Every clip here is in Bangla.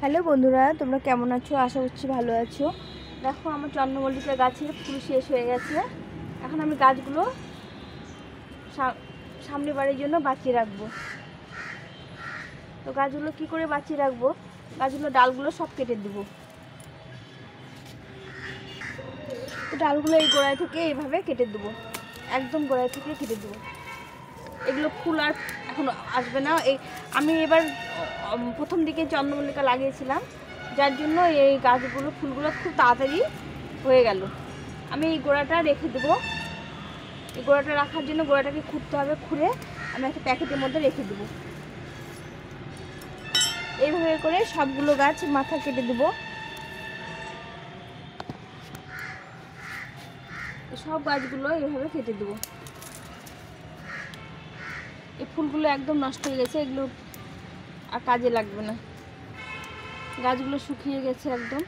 হ্যালো বন্ধুরা, তোমরা কেমন আছো? আশা করছি ভালো আছো। দেখো, আমার চন্দ্রমল্লিকা গাছের ফুল শেষ হয়ে গেছে। এখন আমি গাছগুলো সামনে বাড়ির জন্য বাঁচিয়ে রাখবো। তো গাছগুলো কি করে বাঁচিয়ে রাখবো? গাছগুলো ডালগুলো সব কেটে দেবো। তো ডালগুলো এই গোড়ায় থেকে এইভাবে কেটে দেবো, একদম গোড়ায় থেকে কেটে দেবো। এগুলো ফুল আর এখন আসবে না। আমি এবার প্রথম দিকে চন্দ্রমল্লিকা লাগিয়েছিলাম, যার জন্য এই গাছগুলো ফুলগুলো খুব তাড়াতাড়ি হয়ে গেল। আমি এই গোড়াটা রেখে দেবো। এই গোড়াটা রাখার জন্য গোড়াটাকে খুঁড়তে হবে, খুঁড়ে আমি একটা প্যাকেটের মধ্যে রেখে দেবো। এইভাবে করে সবগুলো গাছ মাথা কেটে দেবো। সব গাছগুলো এইভাবে কেটে দেবো। এই ফুলগুলো একদম নষ্ট হয়ে গেছে, এগুলো আর কাজে লাগবে না। গাছগুলো শুকিয়ে গেছে একদম।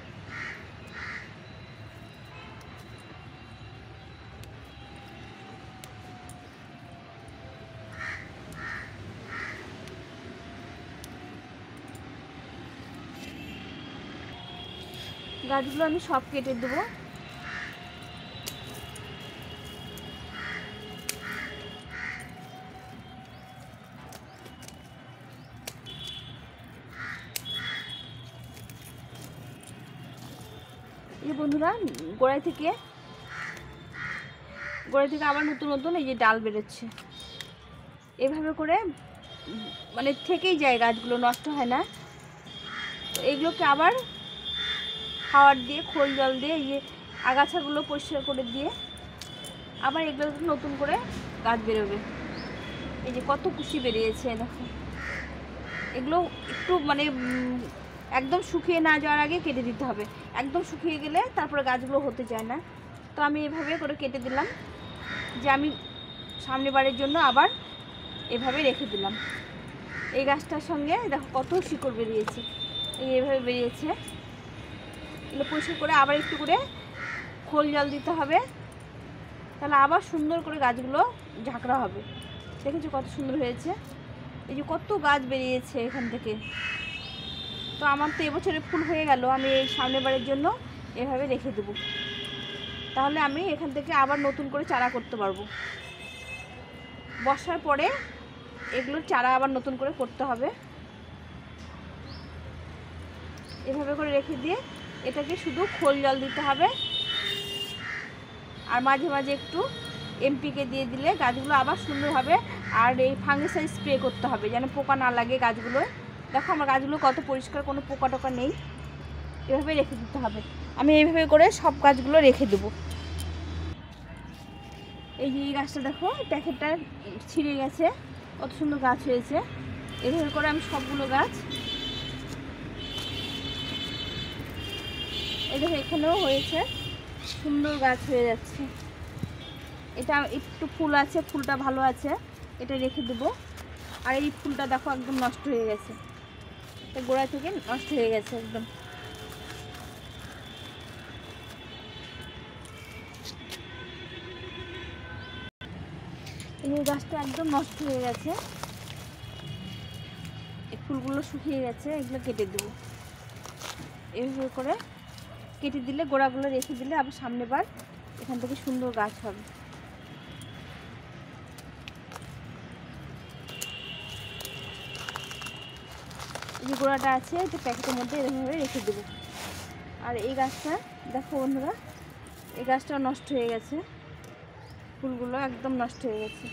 গাছগুলো আমি সব কেটে দেবো। এই বন্ধুরা, গোড়া থেকে আবার নতুন নতুন এই যে ডাল বেরোচ্ছে। এভাবে করে মানে থেকেই যায়, গাছগুলো নষ্ট হয় না। তো এগুলোকে আবার খাওয়ার দিয়ে, খোল জল দিয়ে, এই যে আগাছাগুলো পরিষ্কার করে দিয়ে আবার এগুলো নতুন করে গাছ বেরোবে। এই যে কত কুশি বেরিয়েছে দেখো। এগুলো একটু মানে একদম শুকিয়ে না যাওয়ার আগে কেটে দিতে হবে। একদম শুকিয়ে গেলে তারপরে গাছগুলো হতে চায় না। তো আমি এভাবে করে কেটে দিলাম, যে আমি সামনে বাড়ির জন্য আবার এভাবে রেখে দিলাম। এই গাছটার সঙ্গে দেখো কত শিকড় বেরিয়েছে, এইভাবে বেরিয়েছে। এগুলো পরিষ্কার করে আবার একটু করে খোল জল দিতে হবে, তাহলে আবার সুন্দর করে গাছগুলো ঝাঁকড়া হবে। দেখেছো কত সুন্দর হয়েছে? এই যে কত গাছ বেরিয়েছে এখান থেকে। তো আমার তো এবছরে ফুল হয়ে গেল, আমি এই সামনের বাড়ির জন্য এভাবে রেখে দেবো। তাহলে আমি এখান থেকে আবার নতুন করে চারা করতে পারবো। বর্ষার পরে এগুলোর চারা আবার নতুন করে করতে হবে। এভাবে করে রেখে দিয়ে এটাকে শুধু খোল জল দিতে হবে, আর মাঝে মাঝে একটু এমপিকে দিয়ে দিলে গাছগুলো আবার সুন্দর হবে। আর এই ফাঙ্গিসাইড স্প্রে করতে হবে, যেন পোকা না লাগে গাছগুলোয়। দেখো আমার গাছগুলো কত পরিষ্কার, কোনো পোকা টোকা নেই। এভাবে রেখে দিতে হবে। আমি এইভাবে করে সব গাছগুলো রেখে দেবো। এই যে এই গাছটা দেখো, প্যাকেটটা ছিঁড়ে গেছে, কত সুন্দর গাছ হয়েছে। এইভাবে করে আমি সবগুলো গাছ, এই দেখো এখানেও হয়েছে, সুন্দর গাছ হয়ে যাচ্ছে। এটা একটু ফুল আছে, ফুলটা ভালো আছে, এটা রেখে দেবো। আর এই ফুলটা দেখো একদম নষ্ট হয়ে গেছে, এটা গোড়া থেকে নষ্ট হয়ে গেছে একদম। এই গাছটা একদম নষ্ট হয়ে গেছে, এই ফুলগুলো শুকিয়ে গেছে, এগুলো কেটে দেবো। এইভাবে করে কেটে দিলে, গোড়াগুলো রেখে দিলে আবার সামনে বার এখান থেকে সুন্দর গাছ হবে। এই যে গোড়াটা আছে, এটা প্যাকেটের মধ্যে এরকমভাবে রেখে দেবো। আর এই গাছটা দেখো বন্ধুরা, এই গাছটা নষ্ট হয়ে গেছে, ফুলগুলো একদম নষ্ট হয়ে গেছে।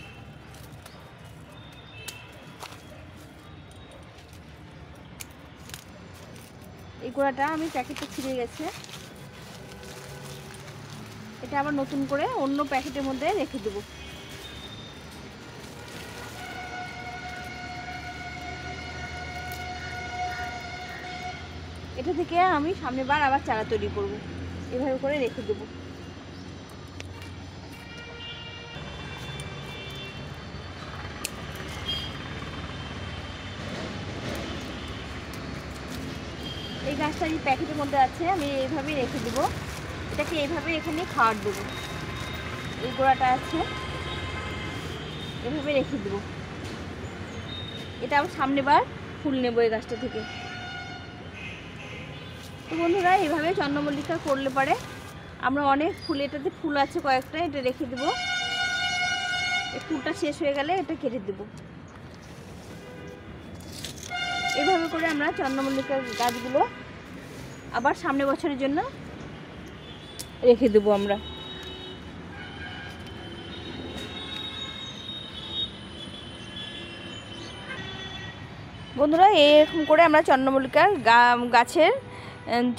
এই গোড়াটা আমি প্যাকেটটা ছিঁড়ে গেছে, এটা আবার নতুন করে অন্য প্যাকেটের মধ্যে রেখে দেবো। এটা থেকে আমি সামনের বার আবার চারা তৈরি করব। এভাবে করে রেখে দেবো। এই গাছটা এই প্যাকেটের মধ্যে আছে, আমি এইভাবেই রেখে দেবো। এটাকে এইভাবে এখানে খাওয়ার দেবো। এই গোড়াটা আছে, এভাবে রেখে দেবো। এটা আবার সামনে বার ফুল নেবো এই গাছটা থেকে। তো বন্ধুরা এইভাবে চন্দ্রমল্লিকা করলে পারে আমরা অনেক ফুল, এটাতে ফুল আছে কয়েকটা, এটা রেখে দেবো। এই ফুলটা শেষ হয়ে গেলে এটা কেটে দেবো। এইভাবে করে আমরা চন্দ্রমল্লিকার গাছগুলো আবার সামনে বছরের জন্য রেখে দেবো আমরা। বন্ধুরা এরকম করে আমরা চন্দ্রমল্লিকার গাছের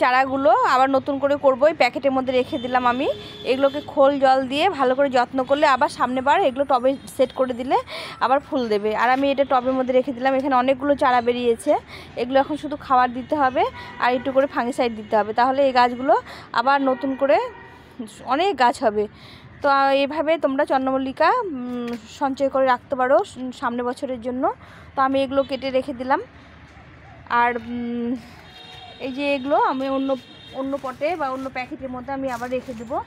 চারাগুলো আবার নতুন করে করবো। এই প্যাকেটের মধ্যে রেখে দিলাম আমি। এগুলোকে খোল জল দিয়ে ভালো করে যত্ন করলে আবার সামনেবার এগুলো টবে সেট করে দিলে আবার ফুল দেবে। আর আমি এটা টবের মধ্যে রেখে দিলাম। এখানে অনেকগুলো চারা বেরিয়েছে, এগুলো এখন শুধু খাবার দিতে হবে আর একটু করে ফাঙ্গিসাইড দিতে হবে, তাহলে এই গাছগুলো আবার নতুন করে অনেক গাছ হবে। তো এইভাবে তোমরা চন্দ্রমল্লিকা সঞ্চয় করে রাখতে পারো সামনে বছরের জন্য। তো আমি এগুলো কেটে রেখে দিলাম। আর এই যে এগুলো আমি অন্য পটে বা অন্য প্যাকেটের মধ্যে আমি আবার রেখে দেবো,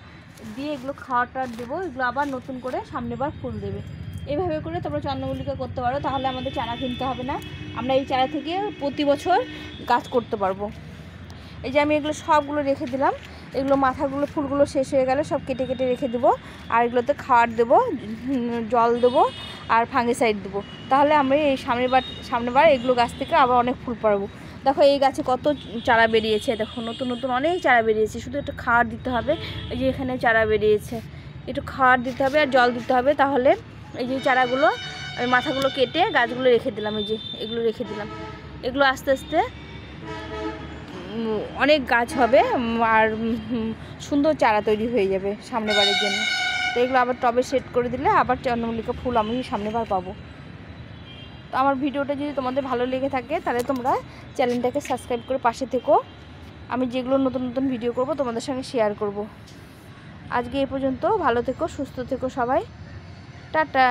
দিয়ে এগুলো খাওয়াটা দেবো, এগুলো আবার নতুন করে সামনেবার ফুল দেবে। এইভাবে করে তোমরা চন্দ্রমল্লিকা করতে পারো, তাহলে আমাদের চারা কিনতে হবে না, আমরা এই চারা থেকে প্রতি বছর গাছ করতে পারবো। এই যে আমি এগুলো সবগুলো রেখে দিলাম। এগুলো মাথাগুলো ফুলগুলো শেষ হয়ে গেলে সব কেটে কেটে রেখে দেবো। আর এগুলোতে খাবার দেবো, জল দেবো আর ফাঙ্গিসাইড দেবো, তাহলে আমি এই সামনেবার এগুলো গাছ থেকে আবার অনেক ফুল পারবো। দেখো এই গাছে কত চারা বেরিয়েছে, দেখো নতুন নতুন অনেক চারা বেরিয়েছে, শুধু একটু খাবার দিতে হবে। এই যে এখানে চারা বেরিয়েছে, একটু খাবার দিতে হবে আর জল দিতে হবে, তাহলে এই যে চারাগুলো আমি মাথাগুলো কেটে গাছগুলো রেখে দিলাম। এই যে এগুলো রেখে দিলাম, এগুলো আস্তে আস্তে অনেক গাছ হবে আর সুন্দর চারা তৈরি হয়ে যাবে সামনেবারের জন্য। তো এগুলো আবার টবে সেট করে দিলে আবার চন্দ্রমল্লিকা ফুল আমি সামনেবার পাবো। তো আমার ভিডিওটা যদি তোমাদের ভালো লেগে থাকে তাহলে তোমরা চ্যানেলটাকে সাবস্ক্রাইব করে পাশে থেকো। আমি যেগুলো নতুন নতুন ভিডিও করব তোমাদের সঙ্গে শেয়ার করব। আজকে এই পর্যন্ত, ভালো থেকো, সুস্থ থেকো সবাই, টাটা।